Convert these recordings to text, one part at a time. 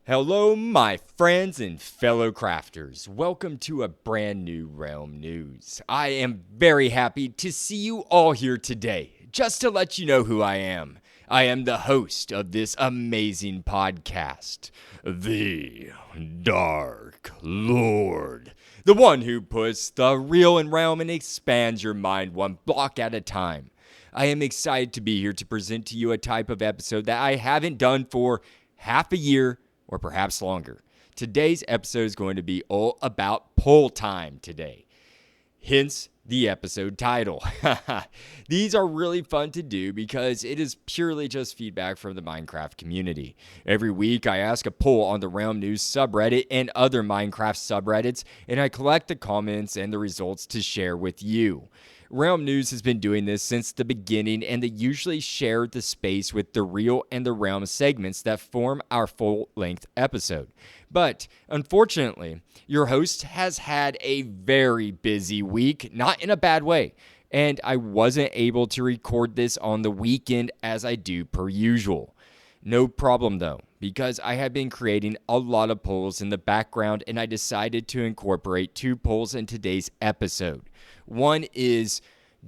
Hello, my friends and fellow crafters. Welcome to a brand new Realm News. I am very happy to see you all here today. Just to let you know who I am the host of this amazing podcast, the Dark Lord. The one who puts the real in realm and expands your mind one block at a time. I am excited to be here to present to you a type of episode that I haven't done for half a year or perhaps longer. Today's episode is going to be all about poll time today. Hence the episode title. These are really fun to do because it is purely just feedback from the Minecraft community. Every week I ask a poll on the Realm News subreddit and other Minecraft subreddits, and I collect the comments and the results to share with you. Realm News has been doing this since the beginning, and they usually share the space with the Real and the Realm segments that form our full-length episode. But, unfortunately, your host has had a very busy week, not in a bad way, and I wasn't able to record this on the weekend as I do per usual. No problem though, because I have been creating a lot of polls in the background, and I decided to incorporate two polls in today's episode. One is,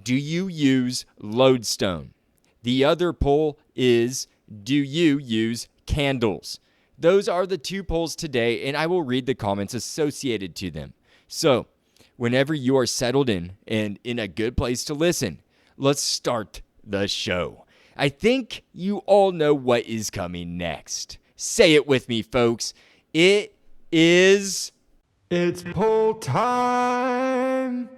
do you use Lodestone? The other poll is, do you use candles? Those are the two polls today, and I will read the comments associated to them. So, whenever you are settled in and in a good place to listen, let's start the show. I think you all know what is coming next. Say it with me, folks. It's poll time.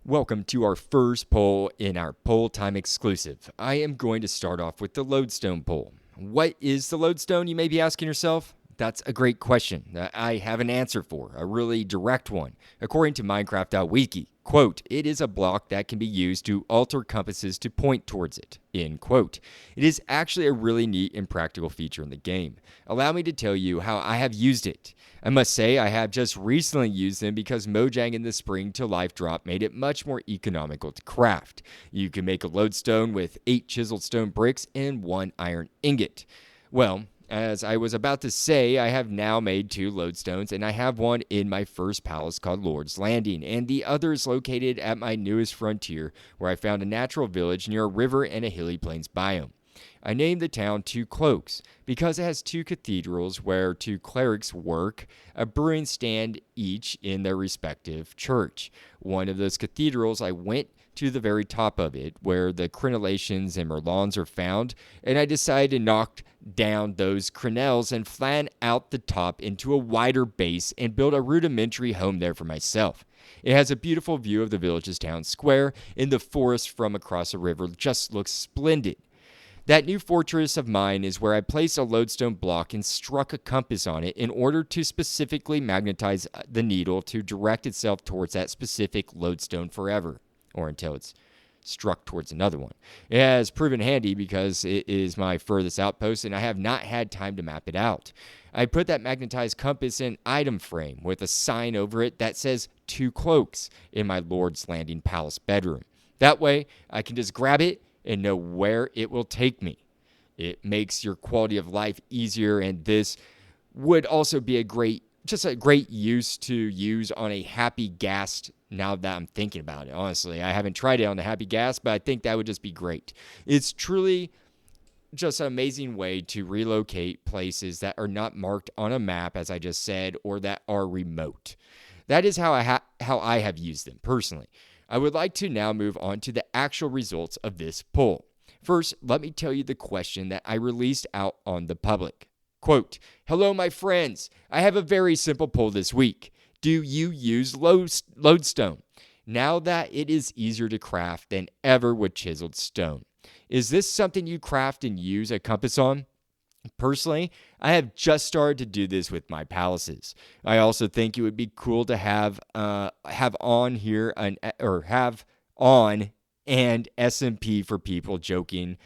Welcome to our first poll in our poll time exclusive. I am going to start off with the Lodestone poll. What is the Lodestone, you may be asking yourself? That's a great question that I have an answer for, a really direct one. According to minecraft.wiki, quote, it is a block that can be used to alter compasses to point towards it, end quote. It is actually a really neat and practical feature in the game. Allow me to tell you how I have used it. I must say I have just recently used them because Mojang in the spring to life drop made it much more economical to craft. You can make a lodestone with 8 chiseled stone bricks and 1 iron ingot. Well, as I was about to say, I have now made 2 lodestones, and I have one in my first palace called Lord's Landing, and the other is located at my newest frontier, where I found a natural village near a river and a hilly plains biome. I named the town Cloaks because it has 2 cathedrals where 2 clerics work, a brewing stand each in their respective church. One of those cathedrals I went to the very top of it, where the crenellations and merlons are found, and I decided to knock down those crenelles and flatten out the top into a wider base and build a rudimentary home there for myself. It has a beautiful view of the village's town square, and the forest from across a river just looks splendid. That new fortress of mine is where I placed a lodestone block and struck a compass on it in order to specifically magnetize the needle to direct itself towards that specific lodestone forever, or until it's struck towards another one. It has proven handy because it is my furthest outpost and I have not had time to map it out. I put that magnetized compass in an item frame with a sign over it that says 2 cloaks in my Lord's Landing palace bedroom. That way I can just grab it and know where it will take me. It makes your quality of life easier, and this would also be a great use to use on a happy ghast. Now that I'm thinking about it, honestly, I haven't tried it on the happy gas, but I think that would just be great. It's truly just an amazing way to relocate places that are not marked on a map, as I just said, or that are remote. That is how I have used them personally. I would like to now move on to the actual results of this poll. First, let me tell you the question that I released out on the public. Quote, hello, my friends. I have a very simple poll this week. Do you use lodestone? Now that it is easier to craft than ever with chiseled stone. Is this something you craft and use a compass on? Personally, I have just started to do this with my palaces. I also think it would be cool to have on and SMP for people joking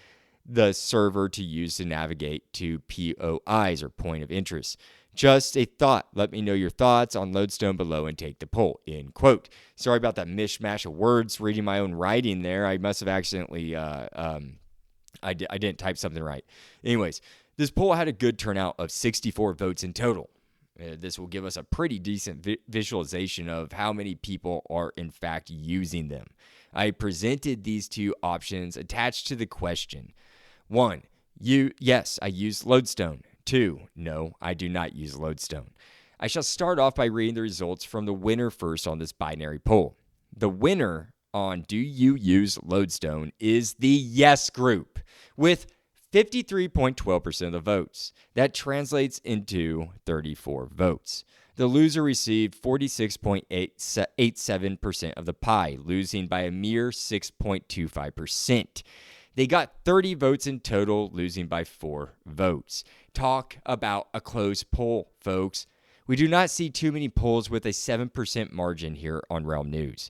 the server to use to navigate to POIs, or point of interest. Just a thought. Let me know your thoughts on Lodestone below and take the poll. End quote. Sorry about that mishmash of words, reading my own writing there. I must have accidentally I didn't type something right. Anyways, this poll had a good turnout of 64 votes in total. This will give us a pretty decent visualization of how many people are in fact using them. I presented these two options attached to the question. 1. Yes, I use Lodestone. 2. No, I do not use Lodestone. I shall start off by reading the results from the winner first on this binary poll. The winner on do you use Lodestone is the yes group with 53.12% of the votes. That translates into 34 votes. The loser received 46.87% of the pie, losing by a mere 6.25%. They got 30 votes in total, losing by 4 votes. Talk about a close poll, folks. We do not see too many polls with a 7% margin here on Realm News.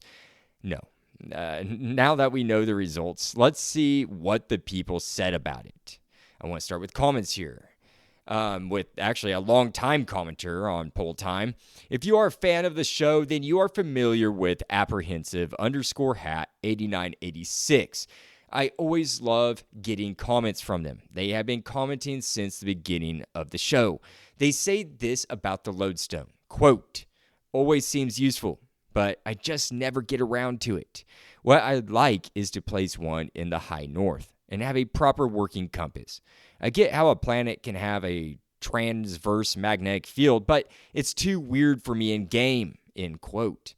No. Now that we know the results, let's see what the people said about it. I want to start with comments here. With actually a long-time commenter on Poll Time. If you are a fan of the show, then you are familiar with apprehensive_hat8986. I always love getting comments from them. They have been commenting since the beginning of the show. They say this about the Lodestone, quote, always seems useful, but I just never get around to it. What I'd like is to place one in the high north and have a proper working compass. I get how a planet can have a transverse magnetic field, but it's too weird for me in game, end quote.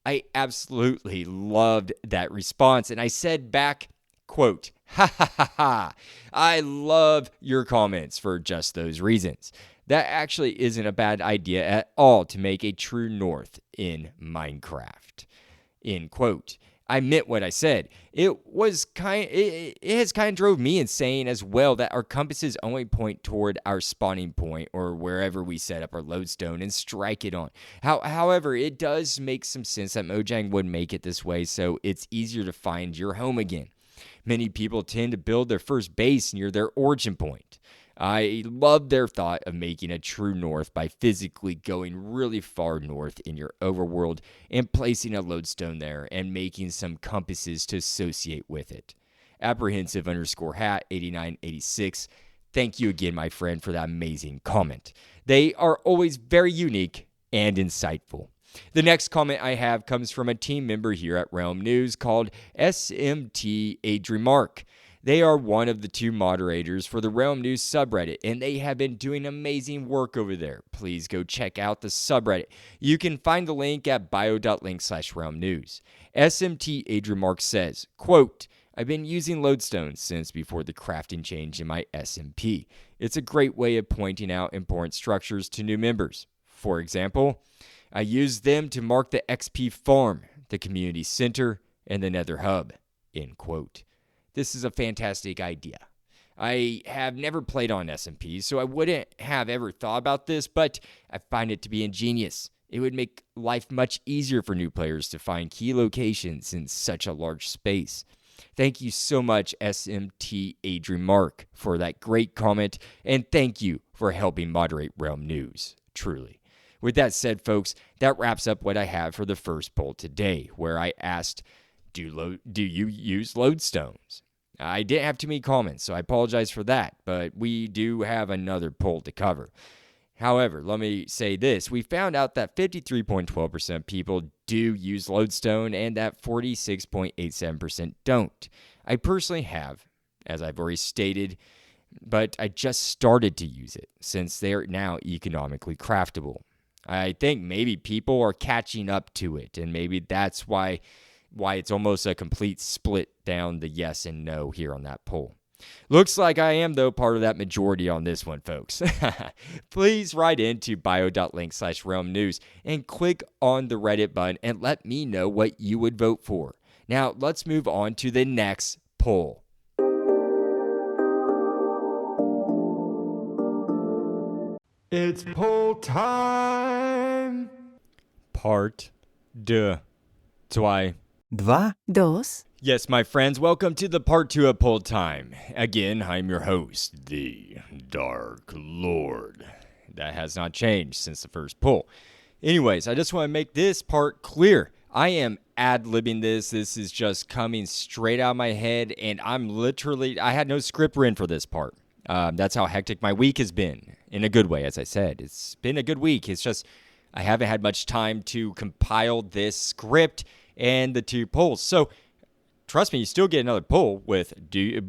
I absolutely loved that response, and I said back, quote, ha ha ha ha, I love your comments for just those reasons. That actually isn't a bad idea at all to make a true north in Minecraft, end quote. I meant what I said. It has kind of drove me insane as well that our compasses only point toward our spawning point or wherever we set up our lodestone and strike it on. However, it does make some sense that Mojang would make it this way so it's easier to find your home again. Many people tend to build their first base near their origin point. I love their thought of making a true north by physically going really far north in your overworld and placing a lodestone there and making some compasses to associate with it. Apprehensive_hat8986. Thank you again, my friend, for that amazing comment. They are always very unique and insightful. The next comment I have comes from a team member here at Realm News called SMT Adrimark. They are one of the 2 moderators for the Realm News subreddit, and they have been doing amazing work over there. Please go check out the subreddit. You can find the link at bio.link/realmnews. SMT Adrimark says, quote, I've been using Lodestone since before the crafting change in my SMP. It's a great way of pointing out important structures to new members. For example, I use them to mark the XP farm, the community center, and the nether hub, end quote. This is a fantastic idea. I have never played on SMP, so I wouldn't have ever thought about this, but I find it to be ingenious. It would make life much easier for new players to find key locations in such a large space. Thank you so much, SMT Adrimark, for that great comment, and thank you for helping moderate Realm News, truly. With that said, folks, that wraps up what I have for the first poll today, where I asked, do you use lodestones? I didn't have too many comments, so I apologize for that, but we do have another poll to cover. However, let me say this. We found out that 53.12% people do use lodestone and that 46.87% don't. I personally have, as I've already stated, but I just started to use it since they are now economically craftable. I think maybe people are catching up to it, and maybe that's why it's almost a complete split down the yes and no here on that poll. Looks like I am, though, part of that majority on this one, folks. Please write into bio.link/realmnews and click on the Reddit button and let me know what you would vote for. Now, let's move on to the next poll. It's poll time! Part 2. Два. Dos. Yes, my friends, welcome to the part 2 of Poll Time. Again, I'm your host, the Dark Lord. That has not changed since the first poll. Anyways, I just want to make this part clear. I am ad-libbing this. This is just coming straight out of my head, and I had no script written for this part. That's how hectic my week has been, in a good way, as I said. It's been a good week. It's just I haven't had much time to compile this script and the 2 polls. So trust me, you still get another poll with we're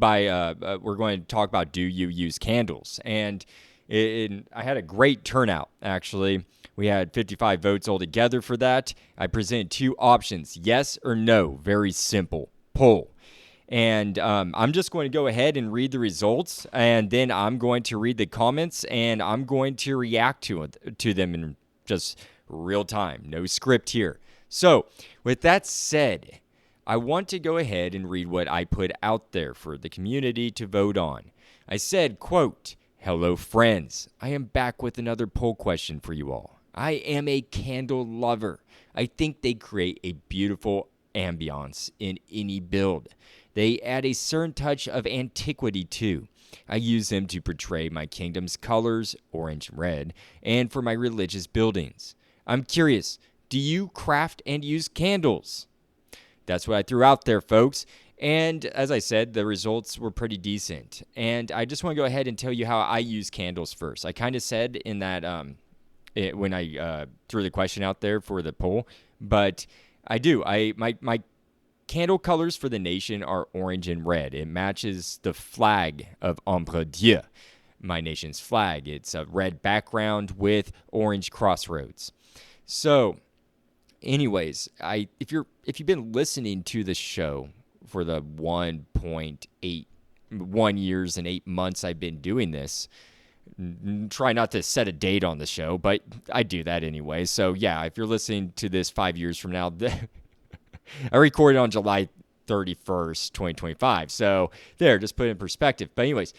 going to talk about, do you use candles? And I had a great turnout, actually. We had 55 votes altogether for that. I presented 2 options, yes or no. Very simple poll. And I'm just going to go ahead and read the results, and then I'm going to read the comments, and I'm going to react to them in just real time. No script here. So with that said, I want to go ahead and read what I put out there for the community to vote on. I said, quote, "Hello, friends. I am back with another poll question for you all. I am a candle lover. I think they create a beautiful ambiance in any build. They add a certain touch of antiquity too. I use them to portray my kingdom's colors, orange and red, and for my religious buildings. I'm curious, do you craft and use candles?" That's what I threw out there, folks. And as I said, the results were pretty decent. And I just want to go ahead and tell you how I use candles first. I kind of said in that when I threw the question out there for the poll, but I do. My candle colors for the nation are orange and red. It matches the flag of Ombre Dieu, my nation's flag. It's a red background with orange crossroads. So, anyways, if you've been listening to the show for the 1 years and 8 months I've been doing this, try not to set a date on the show, but I do that anyway. So yeah, if you're listening to this 5 years from now, I recorded on July 31st, 2025. So there, just put it in perspective. But anyways,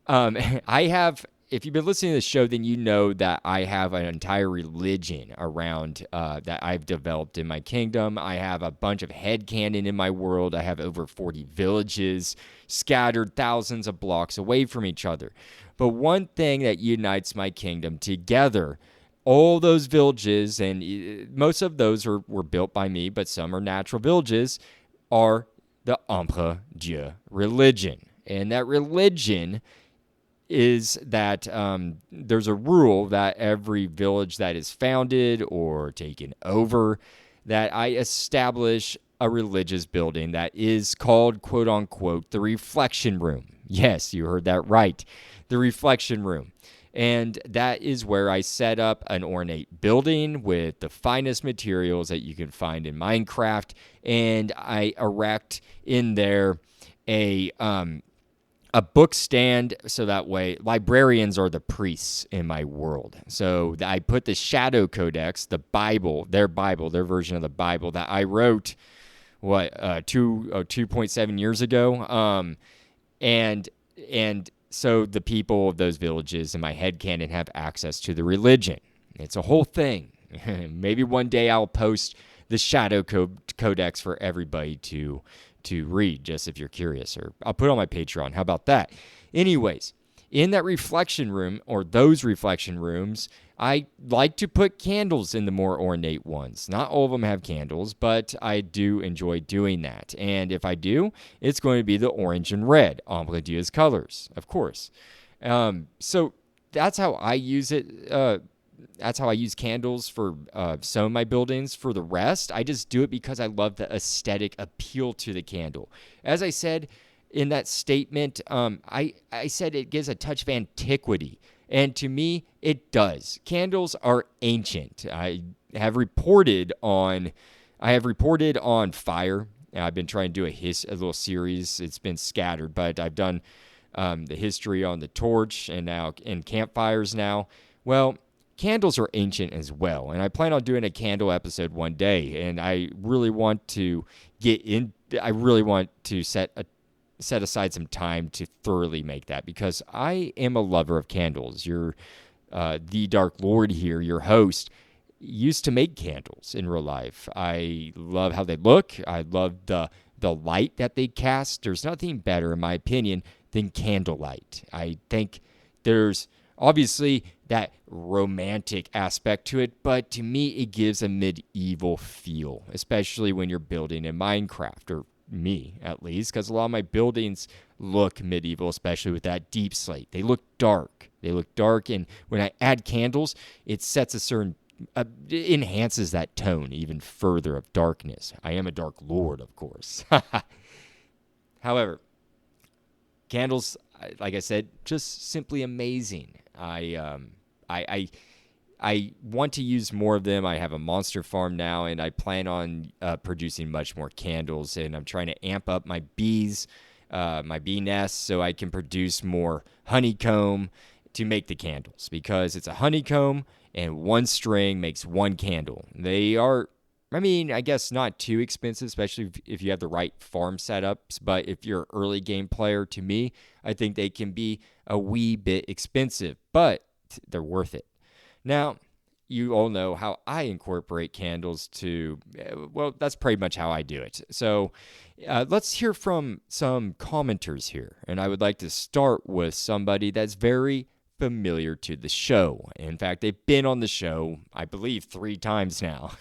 if you've been listening to the show, then you know that I have an entire religion around that I've developed in my kingdom. I have a bunch of headcanon in my world. I have over 40 villages scattered thousands of blocks away from each other. But one thing that unites my kingdom together, all those villages, and most of those were built by me, but some are natural villages, are the Ombre Dieu religion. And that religion is that there's a rule that every village that is founded or taken over, that I establish a religious building that is called, quote unquote, the reflection room. Yes, you heard that right. The reflection room. And that is where I set up an ornate building with the finest materials that you can find in Minecraft. And I erect in there a book stand, so that way librarians are the priests in my world. So I put the Shadow Codex, the Bible, their version of the Bible that I wrote, 2.7 years ago. And so the people of those villages in my headcanon have access to the religion. It's a whole thing. Maybe one day I'll post the Shadow Codex for everybody to read, just if you're curious, or I'll put it on my Patreon. How about that? Anyways, in that reflection room, or those reflection rooms, I like to put candles in the more ornate ones. Not all of them have candles, but I do enjoy doing that. And if I do, it's going to be the orange and red, Ombre Dieu's colors, of course. So that's how I use it. That's how I use candles for some of my buildings. For the rest, I just do it because I love the aesthetic appeal to the candle. As I said in that statement, I said it gives a touch of antiquity. And to me, it does. Candles are ancient. I have reported on fire. I've been trying to do a little series. It's been scattered, but I've done the history on the torch and now in campfires now. Well, candles are ancient as well, and I plan on doing a candle episode one day. And I really want to set aside some time to thoroughly make that, because I am a lover of candles. The Dark Lord here, your host, used to make candles in real life. I love how they look. I love the light that they cast. There's nothing better, in my opinion, than candlelight. I think there's Obviously, that romantic aspect to it, but to me, it gives a medieval feel, especially when you're building in Minecraft, or me at least, because a lot of my buildings look medieval, especially with that deep slate. They look dark. And when I add candles, it sets a certain enhances that tone even further of darkness. I am a dark lord, of course. However, candles, like I said, just simply amazing. I want to use more of them. I have a monster farm now, and I plan on producing much more candles. And I'm trying to amp up my bees, my bee nests, so I can produce more honeycomb to make the candles, because it's a honeycomb and one string makes one candle. They are, I guess not too expensive, especially if you have the right farm setups. But if you're an early game player, to me, I think they can be a wee bit expensive, but they're worth it. Now, you all know how I incorporate candles to, well, that's pretty much how I do it. So let's hear from some commenters here. And I would like to start with somebody that's very familiar to the show. In fact, they've been on the show, I believe, 3 times now.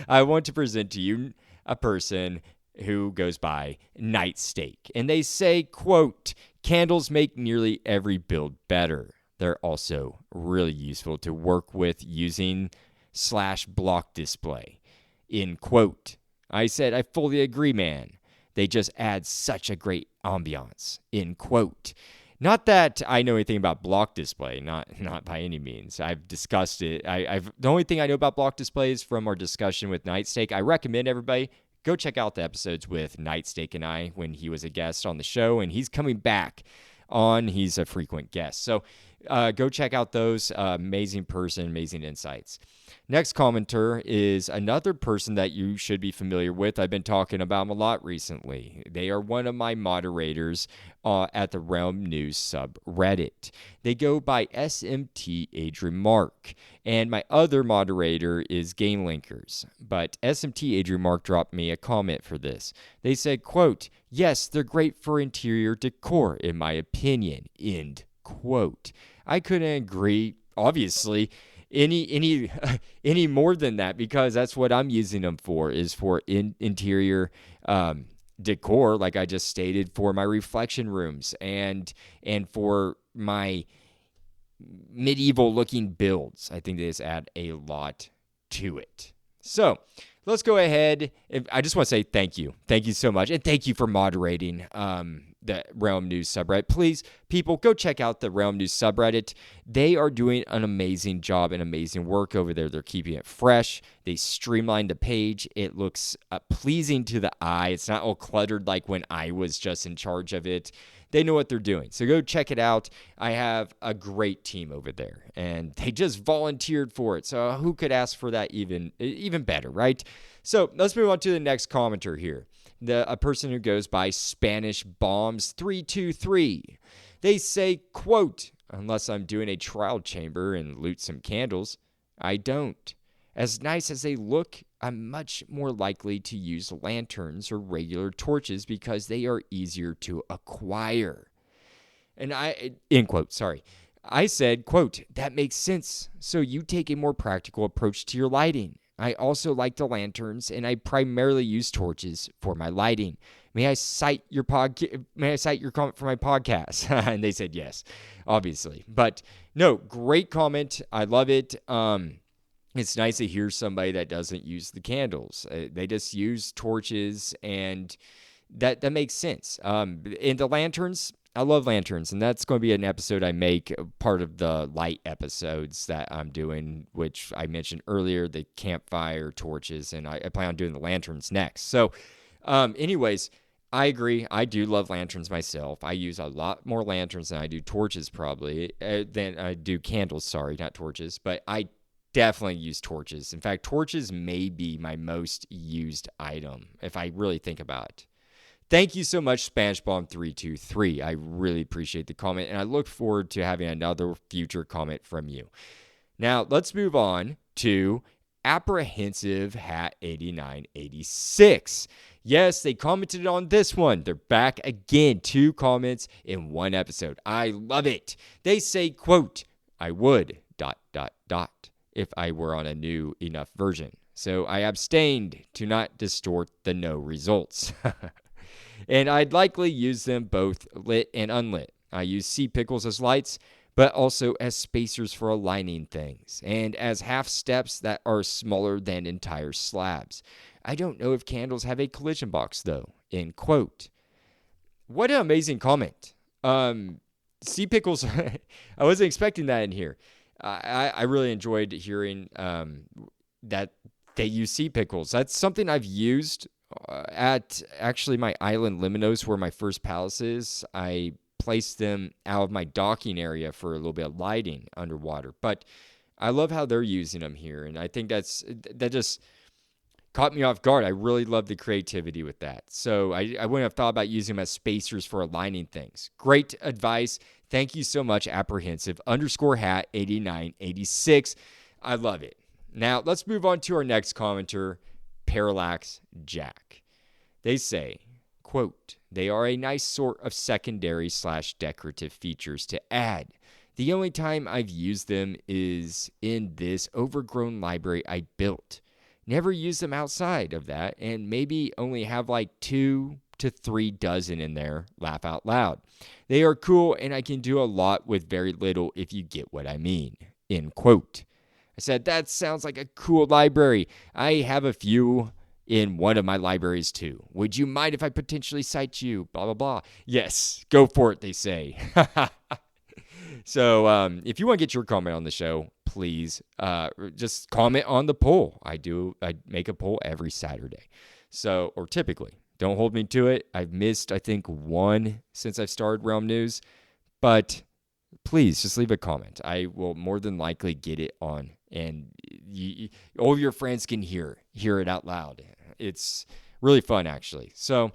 I want to present to you a person who goes by Nightsteak. And they say, quote, "Candles make nearly every build better. They're also really useful to work with using /block display." In quote. I said, I fully agree, man. They just add such a great ambiance. In quote. Not that I know anything about block display, not by any means. I've discussed it. The only thing I know about block display is from our discussion with Nightsteak. I recommend everybody go check out the episodes with Nightsteak and I when he was a guest on the show, and he's coming back on. He's a frequent guest. So go check out those. Amazing person, amazing insights. Next commenter is another person that you should be familiar with. I've been talking about them a lot recently. They are one of my moderators at the Realm News subreddit. They go by SMT Adrian Mark. And my other moderator is Game Linkers. But SMT Adrian Mark dropped me a comment for this. They said, quote, "Yes, they're great for interior decor, in my opinion." End quote. I couldn't agree, obviously, any more than that, because that's what I'm using them for, is for interior decor, like I just stated, for my reflection rooms and for my medieval looking builds. I think they just add a lot to it. So let's go ahead. I just want to say thank you. Thank you so much. And thank you for moderating the Realm News subreddit. Please, people, go check out the Realm News subreddit. They are doing an amazing job and amazing work over there. They're keeping it fresh. They streamlined the page. It looks pleasing to the eye. It's not all cluttered like when I was just in charge of it. They know what they're doing. So go check it out. I have a great team over there, and they just volunteered for it. So who could ask for that even better, right? So let's move on to the next commenter here. A person who goes by Spanish Bombs 323. They say, quote, "Unless I'm doing a trial chamber and loot some candles, I don't. As nice as they look, I'm much more likely to use lanterns or regular torches because they are easier to acquire." And end quote, sorry. I said, quote, "That makes sense. So you take a more practical approach to your lighting. I also like the lanterns, and I primarily use torches for my lighting. May I cite your comment for my podcast?" And they said yes, obviously. But no, great comment. I love it. It's nice to hear somebody that doesn't use the candles. They just use torches, and that makes sense. And the lanterns, I love lanterns, and that's going to be an episode I make, part of the light episodes that I'm doing, which I mentioned earlier, the campfire torches, and I plan on doing the lanterns next. So anyways, I agree. I do love lanterns myself. I use a lot more lanterns than I do torches, probably, than I do candles, sorry, not torches, but I definitely use torches. In fact, torches may be my most used item, if I really think about it. Thank you so much, SpanishBomb323. I really appreciate the comment, and I look forward to having another future comment from you. Now, let's move on to Apprehensive Hat 8986. Yes, they commented on this one. They're back again. 2 comments in 1 episode. I love it. They say, quote, I would, ... if I were on a new enough version. So I abstained to not distort the no results. And I'd likely use them both lit and unlit. I use sea pickles as lights, but also as spacers for aligning things, and as half steps that are smaller than entire slabs. I don't know if candles have a collision box, though, end quote. What an amazing comment. Sea pickles, I wasn't expecting that in here. I really enjoyed hearing that they use sea pickles. That's something I've used at actually my island Limos, where my first palace is. I placed them out of my docking area for a little bit of lighting underwater. But I love how they're using them here, and I think that just caught me off guard. I really love the creativity with that. So I wouldn't have thought about using them as spacers for aligning things. Great advice. Thank you so much, apprehensive_hat8986. I love it. Now, let's move on to our next commenter, Parallax Jack. They say, quote, they are a nice sort of secondary/decorative features to add. The only time I've used them is in this overgrown library I built. Never use them outside of that, and maybe only have like 2 to 3 dozen in there, laugh out loud. They are cool, and I can do a lot with very little if you get what I mean, end quote. I said, that sounds like a cool library. I have a few in one of my libraries too. Would you mind if I potentially cite you? Blah, blah, blah. Yes, go for it, they say. So if you want to get your comment on the show, please just comment on the poll. I make a poll every Saturday. So, or typically. Don't hold me to it. I've missed, I think, 1 since I've started Realm News. But please, just leave a comment. I will more than likely get it on. And all of your friends can hear it out loud. It's really fun, actually. So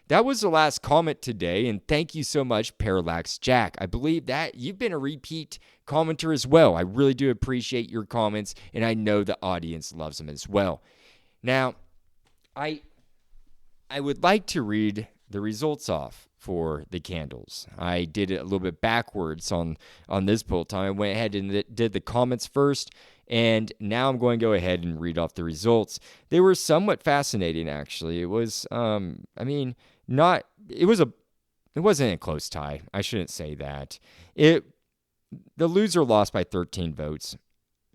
that was the last comment today, and thank you so much, Parallax Jack. I believe that you've been a repeat commenter as well. I really do appreciate your comments, and I know the audience loves them as well. Now, I would like to read the results off for the candles. I did it a little bit backwards on this poll time. I went ahead and did the comments first, and now I'm going to go ahead and read off the results. They were somewhat fascinating, actually. It was, it wasn't a close tie. I shouldn't say that. The loser lost by 13 votes.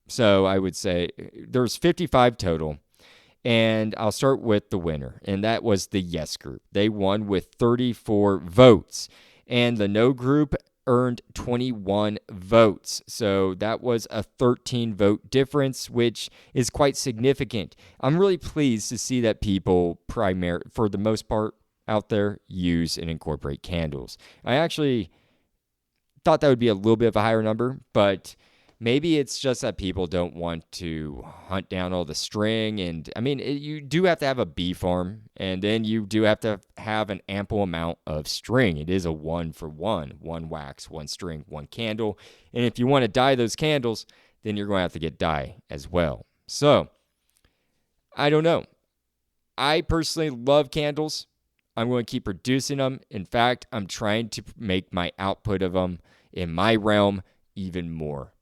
So I would say there's 55 total. And I'll start with the winner, and that was the yes group. They won with 34 votes, and the no group earned 21 votes. So that was a 13-vote difference, which is quite significant. I'm really pleased to see that people, for the most part out there, use and incorporate candles. I actually thought that would be a little bit of a higher number, but maybe it's just that people don't want to hunt down all the string. And I mean, you do have to have a bee farm, and then you do have to have an ample amount of string. It is a 1-for-1, 1 wax, 1 string, 1 candle. And if you want to dye those candles, then you're going to have to get dye as well. So I don't know. I personally love candles. I'm going to keep producing them. In fact, I'm trying to make my output of them in my realm even more.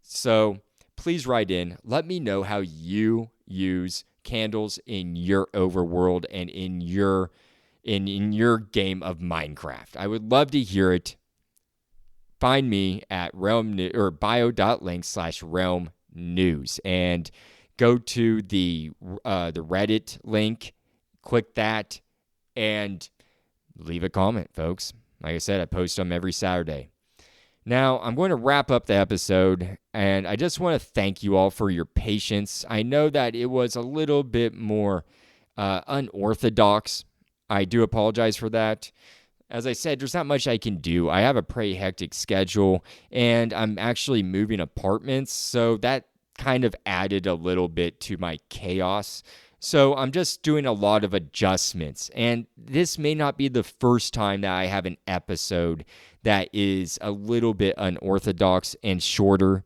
So please write in. Let me know how you use candles in your overworld and in your game of Minecraft. I would love to hear it. Find me at bio.link/realmnews and go to the Reddit link. Click that and leave a comment, folks. Like I said, I post them every Saturday. Now, I'm going to wrap up the episode, and I just want to thank you all for your patience. I know that it was a little bit more unorthodox. I do apologize for that. As I said, there's not much I can do. I have a pretty hectic schedule, and I'm actually moving apartments, so that kind of added a little bit to my chaos. So I'm just doing a lot of adjustments, and this may not be the first time that I have an episode that is a little bit unorthodox and shorter.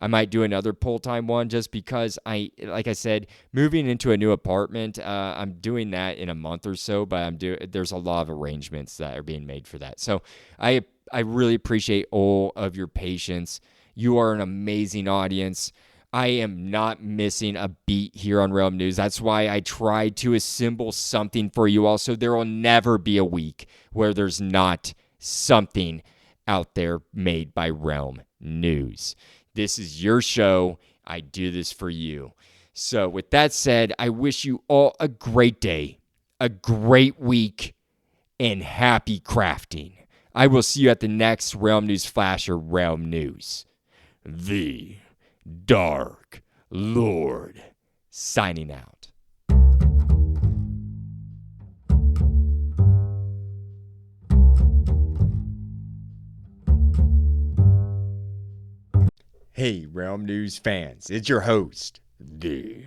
I might do another pull time one just because like I said, moving into a new apartment. I'm doing that in a month or so, but there's a lot of arrangements that are being made for that. So I really appreciate all of your patience. You are an amazing audience. I am not missing a beat here on Realm News. That's why I tried to assemble something for you all. So there will never be a week where there's not something out there made by Realm News. This is your show. I do this for you. So with that said, I wish you all a great day, a great week, and happy crafting. I will see you at the next Realm News Flash or Realm News. The Dark Lord signing out. Hey, Realm News fans, it's your host, the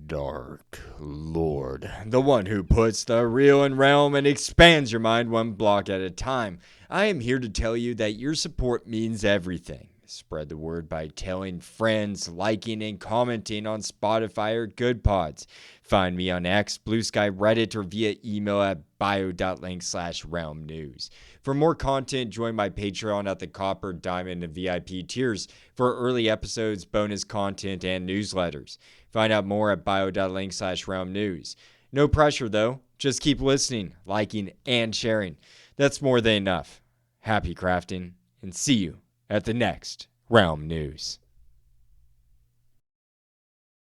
Dark Lord, the one who puts the real in realm and expands your mind one block at a time. I am here to tell you that your support means everything. Spread the word by telling friends, liking, and commenting on Spotify or Good Pods. Find me on X, Blue Sky, Reddit, or via email at bio.link/realmnews. For more content, join my Patreon at the Copper, Diamond, and VIP tiers for early episodes, bonus content, and newsletters. Find out more at bio.link/realmnews. No pressure, though. Just keep listening, liking, and sharing. That's more than enough. Happy crafting, and see you at the next Realm News.